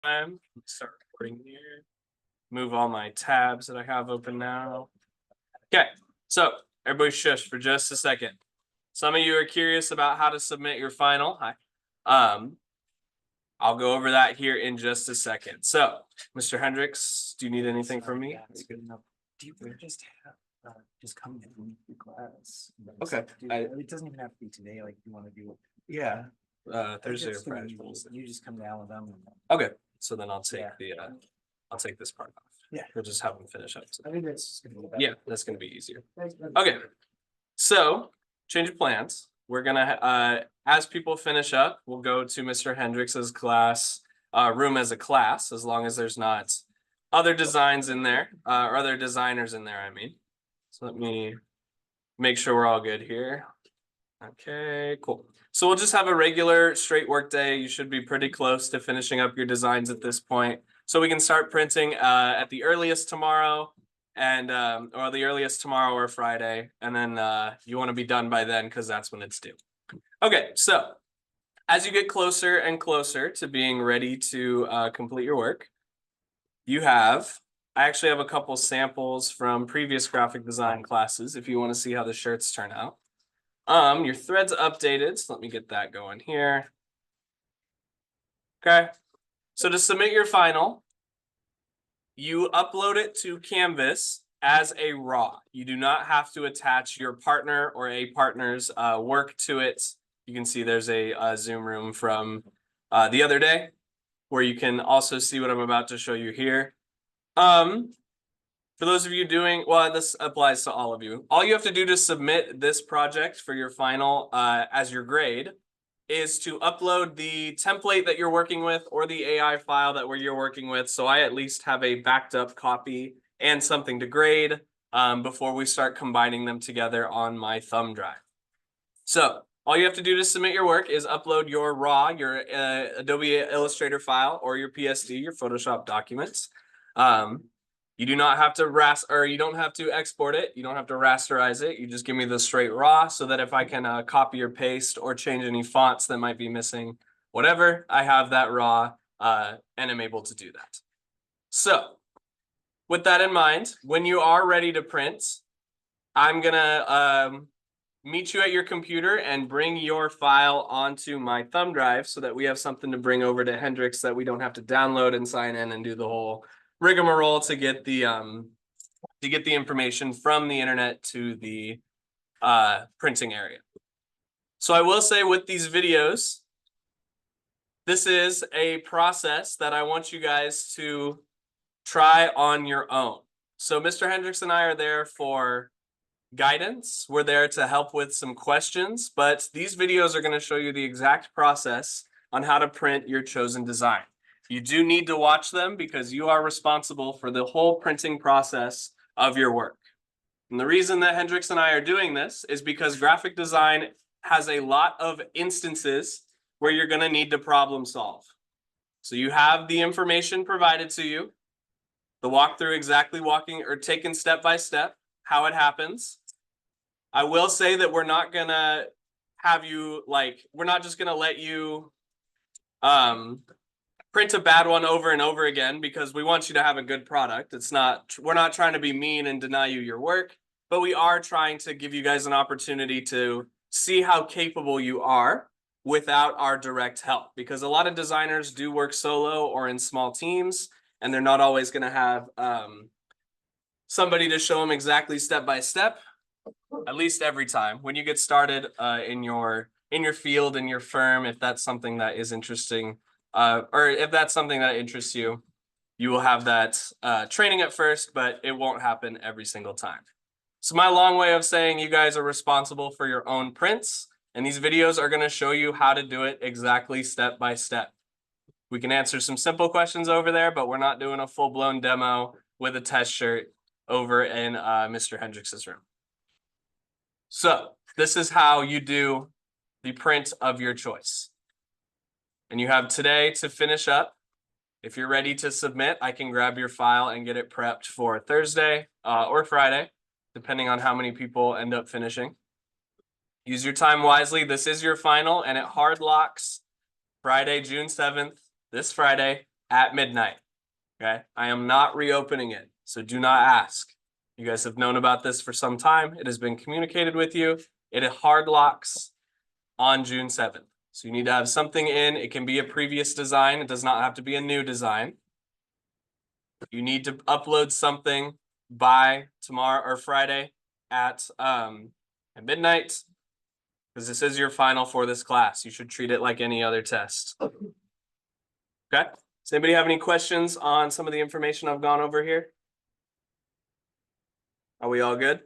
time. Start recording here. Move all my tabs that I have open now. Okay, so everybody shush for just a second. Some of you are curious about how to submit your final. I'll go over that here in just a second. So, Mr. Hendricks, do you need anything from me? That's good enough. Do you just have just come in the class? Okay. It doesn't even have to be today. Like you want to do. Yeah. Thursday or Friday. You just come down with them. Okay. So then I'll take I'll take this part off. Yeah. We'll just have them finish up. I think that's gonna be better. Yeah, that's gonna be easier. Okay. So change of plans. We're gonna as people finish up, we'll go to Mr. Hendricks's class room as a class, as long as there's not other designs in there, or other designers in there, I mean. So let me make sure we're all good here. Okay, cool. So we'll just have a regular straight work day. You should be pretty close to finishing up your designs at this point. So we can start printing at the earliest tomorrow and or the earliest tomorrow or Friday. And then you want to be done by then because that's when it's due. Okay, so as you get closer and closer to being ready to complete your work, I actually have a couple samples from previous graphic design classes if you want to see how the shirts turn out. Your thread's updated, so let me get that going here. Okay, so to submit your final, you upload it to Canvas as a raw. You do not have to attach your partner or a partner's work to it. You can see there's a Zoom room from the other day where you can also see what I'm about to show you here. For those of you doing, well, this applies to all of you. All you have to do to submit this project for your final as your grade is to upload the template that you're working with or the AI file that you're working with. So I at least have a backed up copy and something to grade before we start combining them together on my thumb drive. So all you have to do to submit your work is upload your raw, your Adobe Illustrator file or your PSD, your Photoshop documents. You do not have to you don't have to export it. You don't have to rasterize it. You just give me the straight raw so that if I can copy or paste or change any fonts that might be missing, whatever, I have that raw and I'm able to do that. So with that in mind, when you are ready to print, I'm gonna meet you at your computer and bring your file onto my thumb drive so that we have something to bring over to Hendricks that we don't have to download and sign in and do the whole rigmarole to get the information from the internet to the printing area. So I will say with these videos, this is a process that I want you guys to try on your own. So Mr. Hendricks and I are there for guidance. We're there to help with some questions, but these videos are going to show you the exact process on how to print your chosen design. You do need to watch them because you are responsible for the whole printing process of your work. And the reason that Hendricks and I are doing this is because graphic design has a lot of instances where you're going to need to problem solve. So you have the information provided to you, the walkthrough exactly taken step by step, how it happens. I will say that we're not going to have you we're not just going to let you print a bad one over and over again because we want you to have a good product. We're not trying to be mean and deny you your work, but we are trying to give you guys an opportunity to see how capable you are without our direct help, because a lot of designers do work solo or in small teams, and they're not always going to have somebody to show them exactly step by step, at least every time. When you get started in your field, in your firm, if that's something that is interesting, or if that's something that interests you, you will have that training at first, but it won't happen every single time. So my long way of saying you guys are responsible for your own prints, and these videos are going to show you how to do it exactly step by step. We can answer some simple questions over there, but we're not doing a full-blown demo with a test shirt over in Mr. Hendricks's room. So this is how you do the print of your choice. And you have today to finish up. If you're ready to submit, I can grab your file and get it prepped for Thursday or Friday, depending on how many people end up finishing. Use your time wisely. This is your final, and it hard locks Friday, June 7th, this Friday at midnight. Okay, I am not reopening it, so do not ask. You guys have known about this for some time. It has been communicated with you. It hard locks on June 7th. So you need to have something in. It can be a previous design. It does not have to be a new design. You need to upload something by tomorrow or Friday at midnight, because this is your final for this class. You should treat it like any other test. Okay. Does anybody have any questions on some of the information I've gone over here? Are we all good?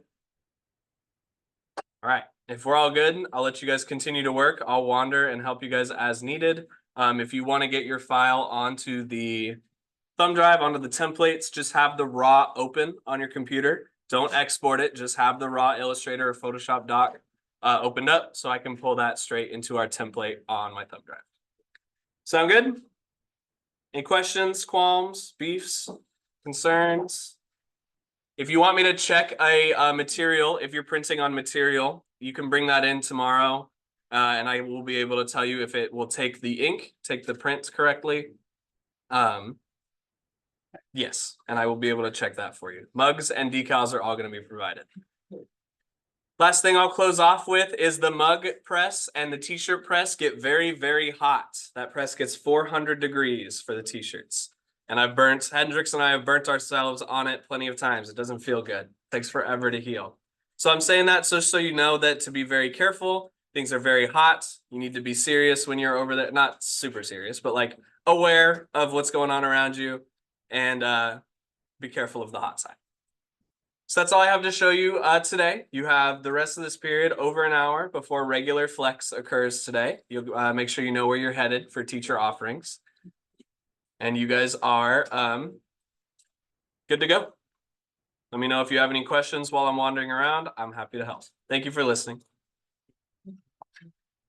All right. If we're all good, I'll let you guys continue to work. I'll wander and help you guys as needed. If you want to get your file onto the thumb drive, onto the templates, just have the raw open on your computer. Don't export it. Just have the raw Illustrator or Photoshop doc opened up so I can pull that straight into our template on my thumb drive. Sound good? Any questions, qualms, beefs, concerns? If you want me to check a material, if you're printing on material, you can bring that in tomorrow, and I will be able to tell you if it will take the ink, take the print correctly. Yes, and I will be able to check that for you. Mugs and decals are all going to be provided. Last thing I'll close off with is the mug press and the t-shirt press get very, very hot. That press gets 400 degrees for the t-shirts. And Hendrix and I have burnt ourselves on it plenty of times. It doesn't feel good. It takes forever to heal. So I'm saying that so you know that to be very careful. Things are very hot. You need to be serious when you're over there. Not super serious, but like aware of what's going on around you, and be careful of the hot side. So that's all I have to show you today. You have the rest of this period over an hour before regular flex occurs today. You'll make sure you know where you're headed for teacher offerings. And you guys are good to go. Let me know if you have any questions while I'm wandering around. I'm happy to help. Thank you for listening.